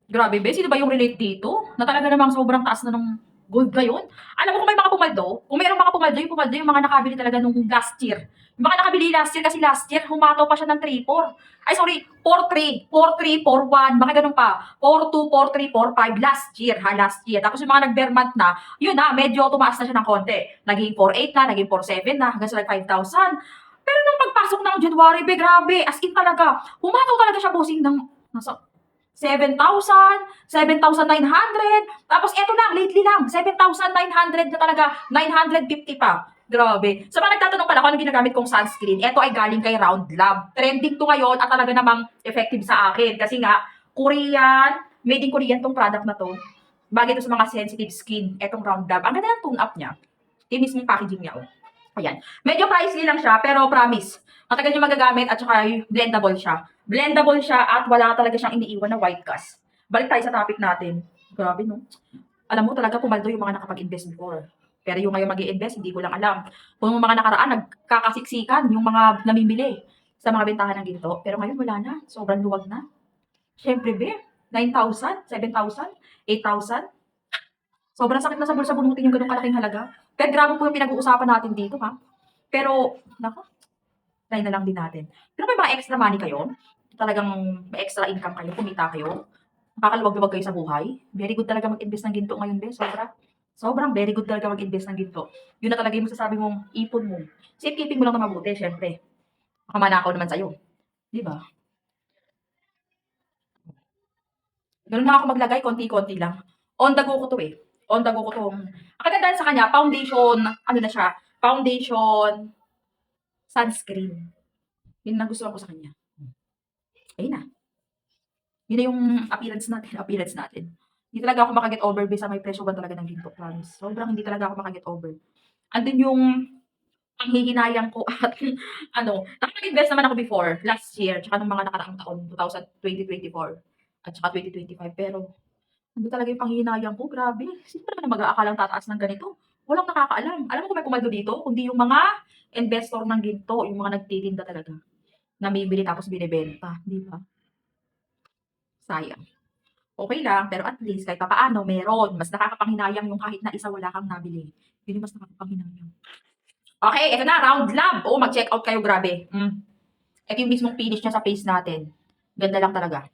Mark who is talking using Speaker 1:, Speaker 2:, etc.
Speaker 1: Grabe be, sino ba yung relate dito? Na talaga namang sobrang taas na ng gold ngayon. Alam mo kung may mga pumaldo, kung mayroong mga pumaldo yung mga nakabili talaga nung last year. Yung mga nakabili last year kasi last year, humataw pa siya ng 3-4. Ay sorry, 4-3, 4-3, 4-1, baka ganun pa. 4-2, 4-3, 4-5 last year ha, last year. Tapos yung mga nag-bear month na, yun na, medyo tumaas na siya ng konti. Naging 4-8 na, naging 4-7 na, hanggang sa 5,000. Pero nung pagpasok ng January, be, grabe, as in talaga, humataw talaga siya bossing ng nasa 7,000, 7,900. Tapos eto lang, lately lang, 7,900 na talaga, 950 pa. Grabe. Sa mga nagtatanong pala kung ano ginagamit kong sunscreen, eto ay galing kay Round Lab. Trending to ngayon at talaga namang effective sa akin. Kasi nga, Korean, made in Korean tong product na to. Bagay to sa mga sensitive skin, etong Round Lab. Ang ganda ng tune up niya. Yung mismong packaging niya, oh. Ayan. Medyo pricey lang siya, pero promise, matagal niyo magagamit at saka blendable siya. Blendable siya at wala talaga siyang iniiwan na white cast. Balik tayo sa topic natin. Grabe, no? Alam mo talaga pumaldo yung mga nakapag-invest before. Pero yung ngayon mag-i-invest, hindi ko lang alam. Kung yung mga nakaraan, nagkakasiksikan yung mga namimili sa mga bentahan ng ginto. Pero ngayon wala na. Sobrang luwag na. Siyempre, be, 9,000, 7,000, 8,000. Sobrang sakit na sa bulsa bunutin yung ganung kalaking halaga. Per gramo po yung pinag-uusapan natin dito, ha? Pero, nako, try na lang din natin. Pero may mga extra money kayo, talagang may extra income kayo, kumita kayo, nakakaluwag-luwag kayo sa buhay. Very good talaga mag-invest ng ginto ngayon, be. Sobra. Sobrang very good talaga mag-invest ng ginto. Yun na talaga yung masasabi mong ipon mo. Safekeeping mo lang na mabuti, syempre. Baka manakaw naman sa'yo. Di ba? Ganun lang ako maglagay, konti-konti lang. On the go ko to eh. On the go ko to. Ang kagandahan sa kanya, foundation, ano na siya, foundation, sunscreen. Yun ang gusto ko sa kanya. Ayun na. Yun na yung appearance natin. Hindi talaga ako makaget over sa may presyo ba talaga ng ginto, promise. Sobrang hindi talaga ako makaget over. Andun yung panghihinayang ko at ano, nakapag-invest naman ako before, last year, tsaka nung mga nakaraang taon, 2024 at tsaka 2025. Pero, ano talaga yung panghihinayang ko, grabe. Sino ba naman mag-aakalang tataas ng ganito? Walang nakakaalam. Alam mo kung may pumaldo dito? Kundi yung mga investor ng ginto, yung mga nagtitinda talaga. Namibili tapos binibenta, di ba? Sayang. Okay lang, pero at least kahit papaano meron. Mas nakakapanghinayang yung kahit na isa wala kang nabili. Yun yung mas nakakapanghinayang. Okay, eto na, round lab. Oo, mag-check out kayo, grabe. Ito yung mismong finish niya sa face natin. Ganda lang talaga.